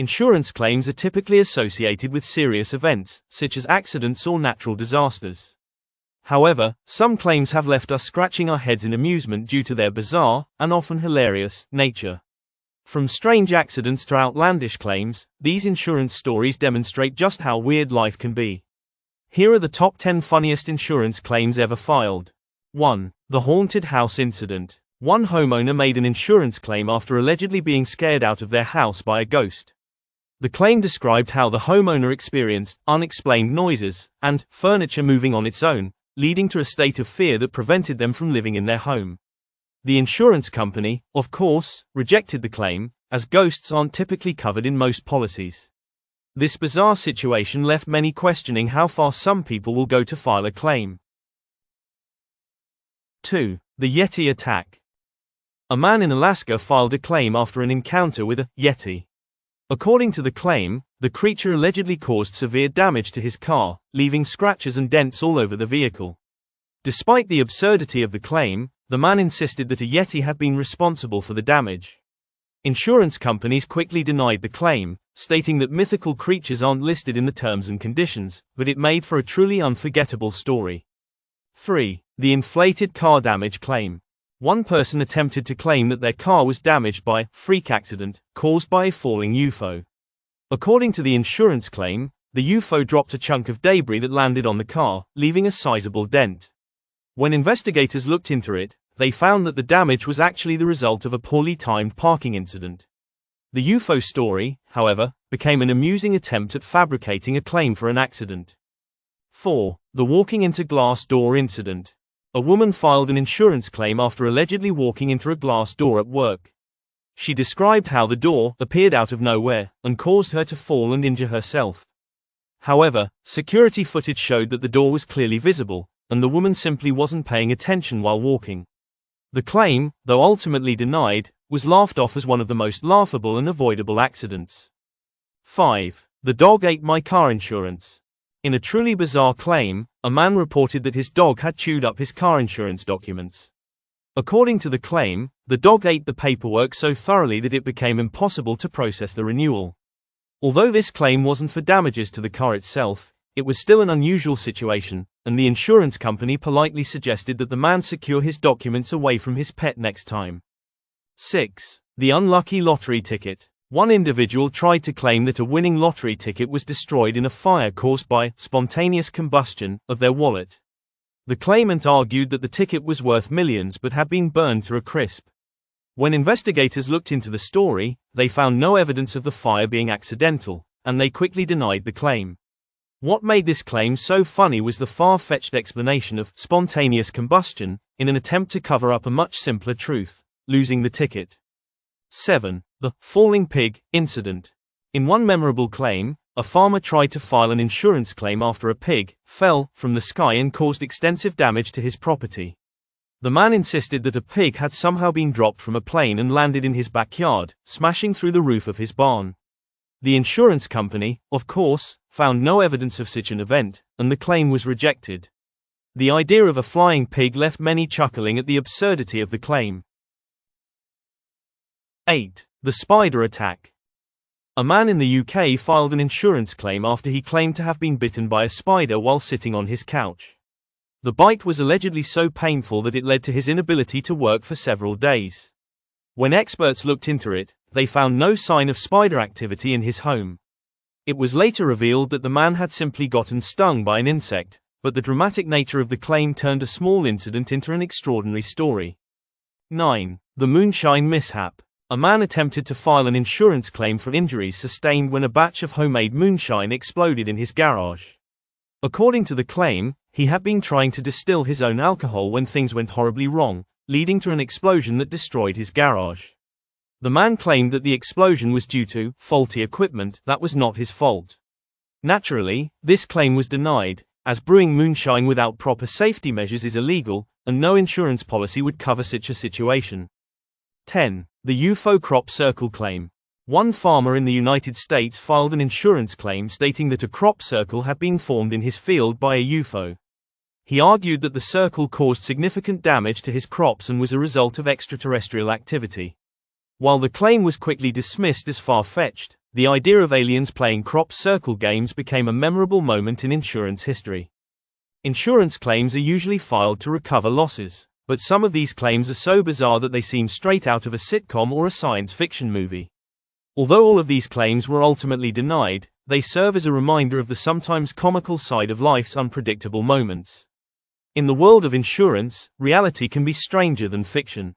Insurance claims are typically associated with serious events, such as accidents or natural disasters. However, some claims have left us scratching our heads in amusement due to their bizarre, and often hilarious, nature. From strange accidents to outlandish claims, these insurance stories demonstrate just how weird life can be. Here are the top 10 funniest insurance claims ever filed. 1. The haunted house incident. One homeowner made an insurance claim after allegedly being scared out of their house by a ghost. The claim described how the homeowner experienced unexplained noises and furniture moving on its own, leading to a state of fear that prevented them from living in their home. The insurance company, of course, rejected the claim, as ghosts aren't typically covered in most policies. This bizarre situation left many questioning how far some people will go to file a claim. 2. The Yeti attack. A man in Alaska filed a claim after an encounter with a Yeti. According to the claim, the creature allegedly caused severe damage to his car, leaving scratches and dents all over the vehicle. Despite the absurdity of the claim, the man insisted that a Yeti had been responsible for the damage. Insurance companies quickly denied the claim, stating that mythical creatures aren't listed in the terms and conditions, but it made for a truly unforgettable story. 3. The inflated car damage claim. One person attempted to claim that their car was damaged by a freak accident caused by a falling UFO. According to the insurance claim, the UFO dropped a chunk of debris that landed on the car, leaving a sizable dent. When investigators looked into it, they found that the damage was actually the result of a poorly timed parking incident. The UFO story, however, became an amusing attempt at fabricating a claim for an accident. 4. The walking into glass door incident. A woman filed an insurance claim after allegedly walking into a glass door at work. She described how the door appeared out of nowhere and caused her to fall and injure herself. However, security footage showed that the door was clearly visible, and the woman simply wasn't paying attention while walking. The claim, though ultimately denied, was laughed off as one of the most laughable and avoidable accidents. 5. The dog ate my car insurance. In a truly bizarre claim, a man reported that his dog had chewed up his car insurance documents. According to the claim, the dog ate the paperwork so thoroughly that it became impossible to process the renewal. Although this claim wasn't for damages to the car itself, it was still an unusual situation, and the insurance company politely suggested that the man secure his documents away from his pet next time. 6. The unlucky lottery ticket. One individual tried to claim that a winning lottery ticket was destroyed in a fire caused by spontaneous combustion of their wallet. The claimant argued that the ticket was worth millions but had been burned to a crisp. When investigators looked into the story, they found no evidence of the fire being accidental, and they quickly denied the claim. What made this claim so funny was the far-fetched explanation of spontaneous combustion, in an attempt to cover up a much simpler truth: losing the ticket. 7. The falling pig incident. In one memorable claim, a farmer tried to file an insurance claim after a pig fell from the sky and caused extensive damage to his property. The man insisted that a pig had somehow been dropped from a plane and landed in his backyard, smashing through the roof of his barn. The insurance company, of course, found no evidence of such an event, and the claim was rejected. The idea of a flying pig left many chuckling at the absurdity of the claim. 8. The spider attack. A man in the UK filed an insurance claim after he claimed to have been bitten by a spider while sitting on his couch. The bite was allegedly so painful that it led to his inability to work for several days. When experts looked into it, they found no sign of spider activity in his home. It was later revealed that the man had simply gotten stung by an insect, but the dramatic nature of the claim turned a small incident into an extraordinary story. 9. The moonshine mishap. A man attempted to file an insurance claim for injuries sustained when a batch of homemade moonshine exploded in his garage. According to the claim, he had been trying to distill his own alcohol when things went horribly wrong, leading to an explosion that destroyed his garage. The man claimed that the explosion was due to faulty equipment that was not his fault. Naturally, this claim was denied, as brewing moonshine without proper safety measures is illegal, and no insurance policy would cover such a situation. 10. The UFO crop circle claim. One farmer in the United States filed an insurance claim stating that a crop circle had been formed in his field by a UFO. He argued that the circle caused significant damage to his crops and was a result of extraterrestrial activity. While the claim was quickly dismissed as far-fetched, the idea of aliens playing crop circle games became a memorable moment in insurance history. Insurance claims are usually filed to recover losses, but some of these claims are so bizarre that they seem straight out of a sitcom or a science fiction movie. Although all of these claims were ultimately denied, they serve as a reminder of the sometimes comical side of life's unpredictable moments. In the world of insurance, reality can be stranger than fiction.